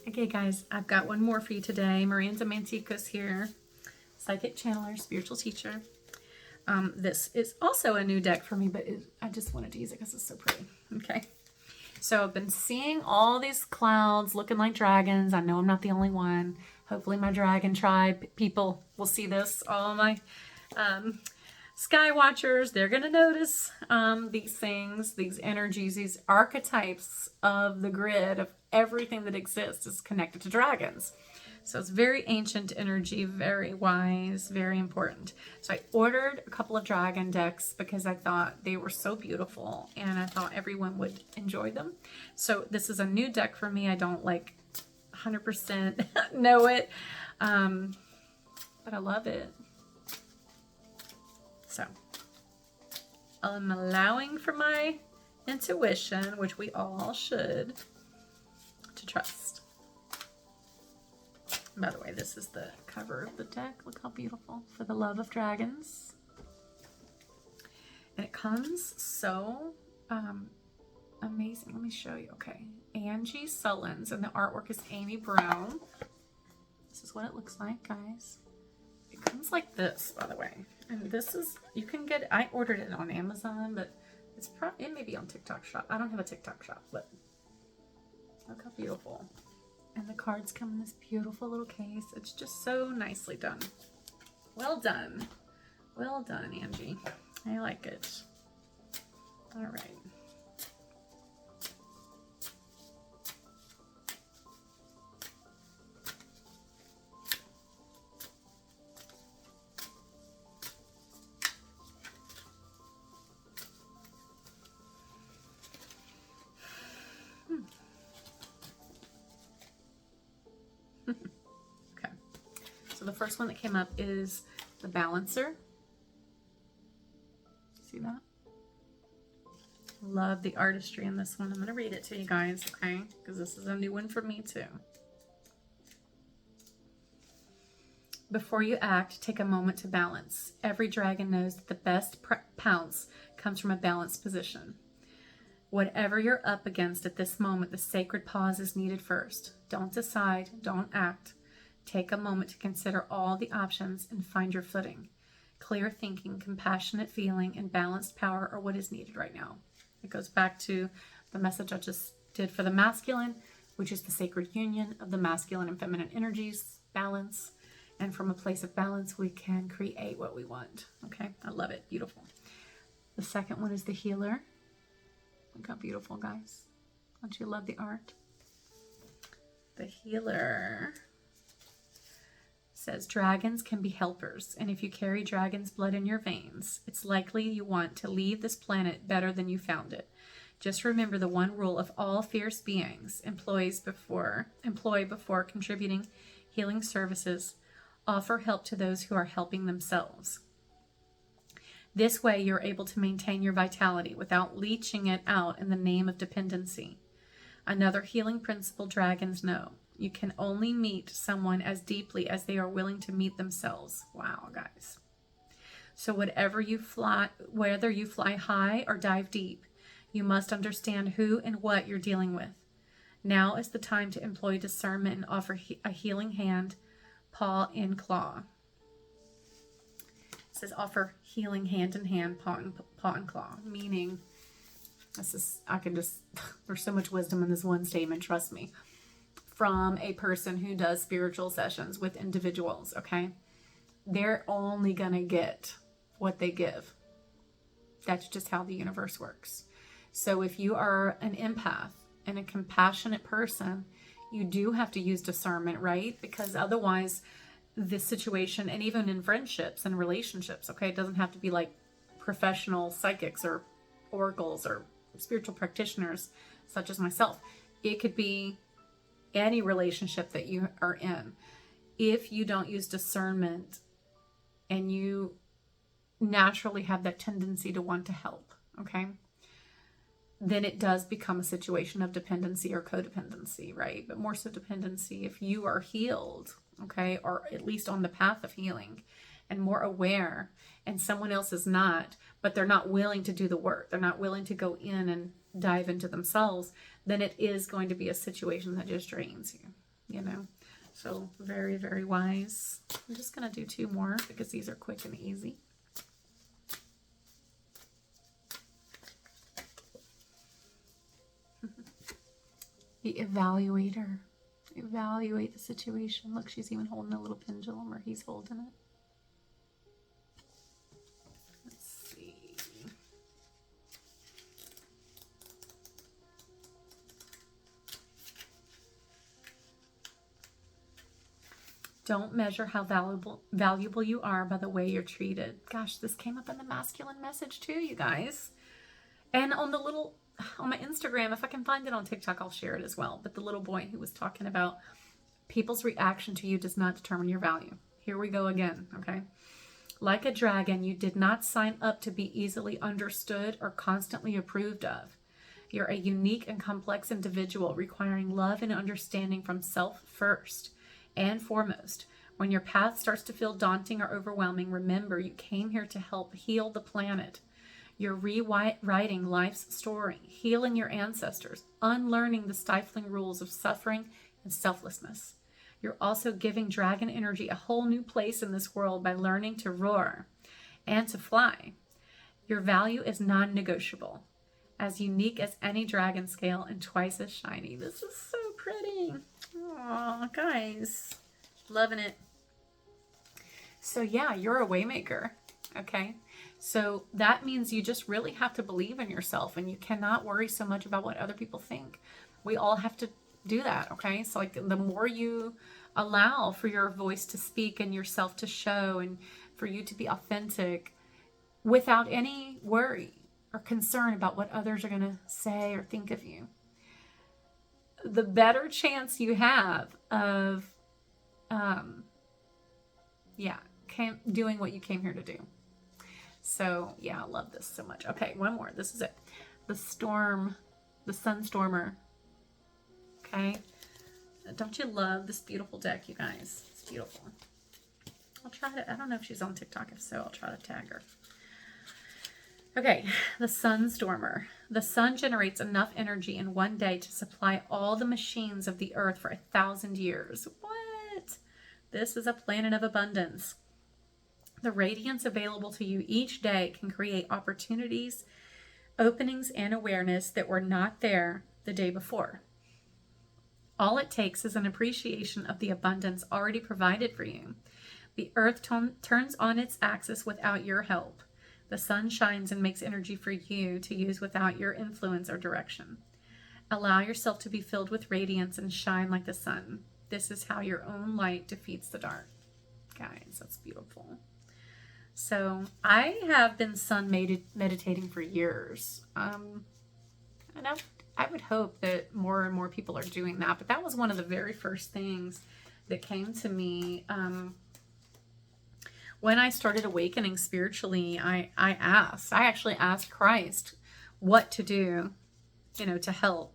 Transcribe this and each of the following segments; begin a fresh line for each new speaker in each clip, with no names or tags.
Okay guys, I've got one more for you today. Miranda Manticos here, psychic channeler, spiritual teacher. This is also a new deck for me, but I just wanted to use it because it's so pretty. Okay, so I've been seeing all these clouds looking like dragons. I know I'm not the only one. Hopefully my dragon tribe people will see this. All my sky watchers, they're going to notice these things, these energies, these archetypes of the grid of everything that exists is connected to dragons. So it's very ancient energy, very wise, very important. So I ordered a couple of dragon decks because I thought they were so beautiful and I thought everyone would enjoy them. So this is a new deck for me. I don't like 100% know it, but I love it. So I'm allowing for my intuition, which we all should, to trust. By the way, this is the cover of the deck. Look how beautiful. For the love of dragons. And it comes so amazing. Let me show you. Okay. Angie Sullins, and the artwork is Amy Brown. This is what it looks like, guys. It comes like this, by the way. And this is, you can get, I ordered it on Amazon, but it's probably, it may be on TikTok shop. I don't have a TikTok shop, but look how beautiful. And the cards come in this beautiful little case. It's just so nicely done. Well done. Well done, Angie. I like it. All right. Okay, so the first one that came up is the Balancer. See that? Love the artistry in this one. I'm going to read it to you guys, okay? Because this is a new one for me too. Before you act, take a moment to balance. Every dragon knows that the best pounce comes from a balanced position. Whatever you're up against at this moment, the sacred pause is needed first. Don't decide, don't act. Take a moment to consider all the options and find your footing. Clear thinking, compassionate feeling, and balanced power are what is needed right now. It goes back to the message I just did for the masculine, which is the sacred union of the masculine and feminine energies, balance. And from a place of balance, we can create what we want. Okay, I love it. Beautiful. The second one is the Healer. Look how beautiful, guys. Don't you love the art? The Healer says dragons can be helpers, and if you carry dragon's blood in your veins, it's likely you want to leave this planet better than you found it. Just remember the one rule of all fierce beings: employ before contributing healing services. Offer help to those who are helping themselves. This way, you're able to maintain your vitality without leeching it out in the name of dependency. Another healing principle dragons know: you can only meet someone as deeply as they are willing to meet themselves. Wow, guys. So whether you fly high or dive deep, you must understand who and what you're dealing with. Now is the time to employ discernment and offer a healing hand, paw and claw. It says offer healing hand in hand, paw and claw, meaning there's so much wisdom in this one statement, trust me, from a person who does spiritual sessions with individuals, okay? They're only gonna get what they give. That's just how the universe works. So if you are an empath and a compassionate person, you do have to use discernment, right? Because otherwise this situation, and even in friendships and relationships, okay, it doesn't have to be like professional psychics or oracles or spiritual practitioners such as myself. It could be any relationship that you are in. If you don't use discernment and you naturally have that tendency to want to help, okay, then it does become a situation of dependency or codependency, right? But more so dependency if you are healed, okay, or at least on the path of healing and more aware, and someone else is not, but they're not willing to do the work. They're not willing to go in and dive into themselves, then it is going to be a situation that just drains you. you know. So very, very wise. I'm just going to do 2 more because these are quick and easy. The evaluator. Evaluate the situation. Look, she's even holding a little pendulum, or he's holding it. Let's see. Don't measure how valuable you are by the way you're treated. Gosh, this came up in the masculine message too, you guys. And on my Instagram, if I can find it on TikTok, I'll share it as well. But the little boy who was talking about people's reaction to you does not determine your value. Here we go again, okay? Like a dragon, you did not sign up to be easily understood or constantly approved of. You're a unique and complex individual requiring love and understanding from self first and foremost. When your path starts to feel daunting or overwhelming, remember you came here to help heal the planet. You're rewriting life's story, healing your ancestors, unlearning the stifling rules of suffering and selflessness. You're also giving dragon energy a whole new place in this world by learning to roar and to fly. Your value is non-negotiable, as unique as any dragon scale and twice as shiny. This is so pretty. Aw, guys, loving it. So yeah, you're a waymaker, okay? So that means you just really have to believe in yourself, and you cannot worry so much about what other people think. We all have to do that, okay? So like the more you allow for your voice to speak and yourself to show and for you to be authentic without any worry or concern about what others are going to say or think of you, the better chance you have of doing what you came here to do. So yeah, I love this so much. Okay, one more. This is it. The Sunstormer. Okay. Don't you love this beautiful deck, you guys? It's beautiful. I'll try to, I don't know if she's on TikTok. If so, I'll try to tag her. Okay, the Sunstormer. The sun generates enough energy in one day to supply all the machines of the earth for 1,000 years. What? This is a planet of abundance. The radiance available to you each day can create opportunities, openings, and awareness that were not there the day before. All it takes is an appreciation of the abundance already provided for you. The earth turns on its axis without your help. The sun shines and makes energy for you to use without your influence or direction. Allow yourself to be filled with radiance and shine like the sun. This is how your own light defeats the dark. Guys, that's beautiful. So I have been sun meditating for years. And I would hope that more and more people are doing that. But that was one of the very first things that came to me when I started awakening spiritually. I actually asked Christ what to do, to help.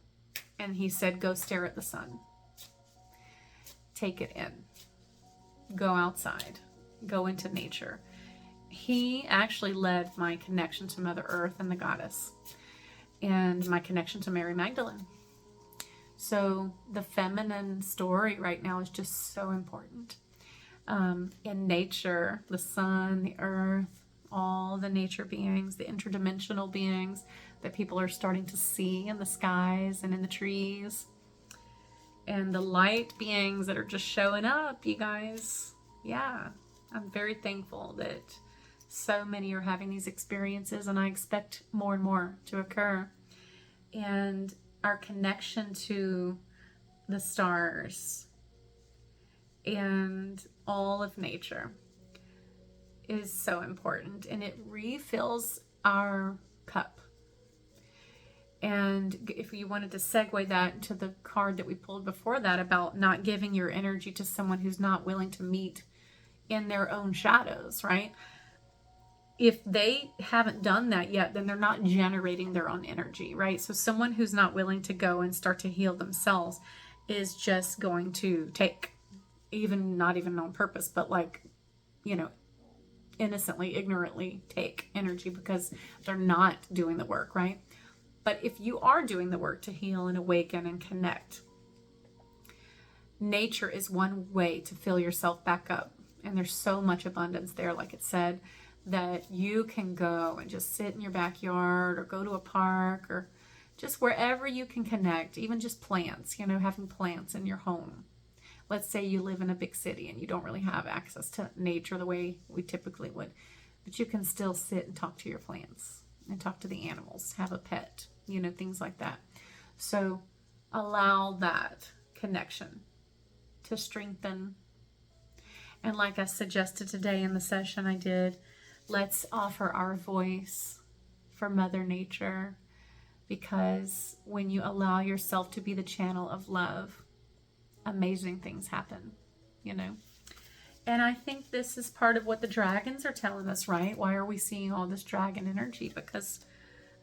And he said, go stare at the sun. Take it in. Go outside. Go into nature. He actually led my connection to Mother Earth and the Goddess, and my connection to Mary Magdalene. So the feminine story right now is just so important. In nature, the sun, the earth, all the nature beings, the interdimensional beings that people are starting to see in the skies and in the trees, and the light beings that are just showing up, you guys. Yeah, I'm very thankful that so many are having these experiences, and I expect more and more to occur. And our connection to the stars and all of nature is so important, and it refills our cup. And if you wanted to segue that to the card that we pulled before that about not giving your energy to someone who's not willing to meet in their own shadows, right? If they haven't done that yet, then they're not generating their own energy, right? So someone who's not willing to go and start to heal themselves is just going to take, not even on purpose, but innocently, ignorantly take energy because they're not doing the work, right? But if you are doing the work to heal and awaken and connect, nature is one way to fill yourself back up. And there's so much abundance there, like it said, that you can go and just sit in your backyard or go to a park or just wherever you can connect, even just plants, you know, having plants in your home. Let's say you live in a big city and you don't really have access to nature the way we typically would, but you can still sit and talk to your plants and talk to the animals, have a pet, you know, things like that. So allow that connection to strengthen. And like I suggested today in the session I did, let's offer our voice for Mother Nature, because when you allow yourself to be the channel of love, amazing things happen, you know. And I think this is part of what the dragons are telling us, right? Why are we seeing all this dragon energy? Because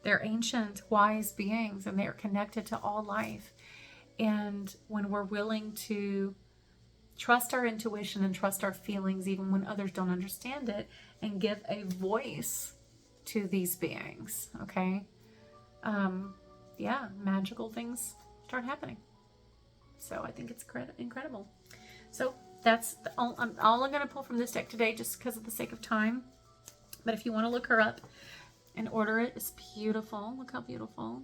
they're ancient, wise beings, and they're connected to all life. And when we're willing to trust our intuition and trust our feelings, even when others don't understand it, and give a voice to these beings, okay? Yeah, magical things start happening. So I think it's incredible. So that's all I'm going to pull from this deck today, just because of the sake of time. But if you want to look her up and order it, it's beautiful. Look how beautiful.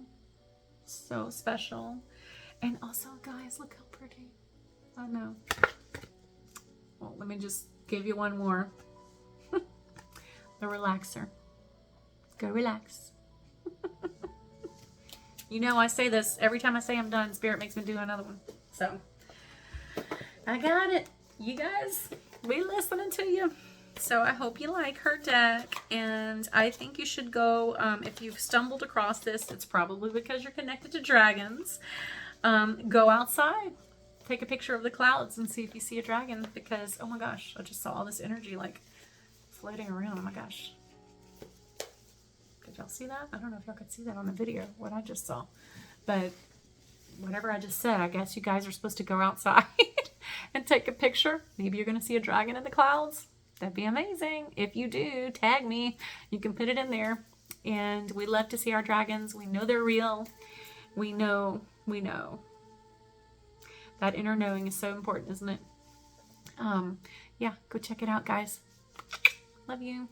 So special. And also, guys, look how pretty. I know. Well, let me just give you one more. The relaxer. Go relax. You know, I say this every time I say I'm done. Spirit makes me do another one. So, I got it. You guys, we listening to you. So, I hope you like her deck. And I think you should go, if you've stumbled across this, it's probably because you're connected to dragons. Go outside. Take a picture of the clouds and see if you see a dragon. Because, oh my gosh, I just saw all this energy like floating around. Oh my gosh. Did y'all see that? I don't know if y'all could see that on the video, what I just saw. But whatever I just said, I guess you guys are supposed to go outside and take a picture. Maybe you're going to see a dragon in the clouds. That'd be amazing. If you do, tag me. You can put it in there. And we love to see our dragons. We know they're real. We know. That inner knowing is so important, isn't it? Yeah, go check it out, guys. Love you.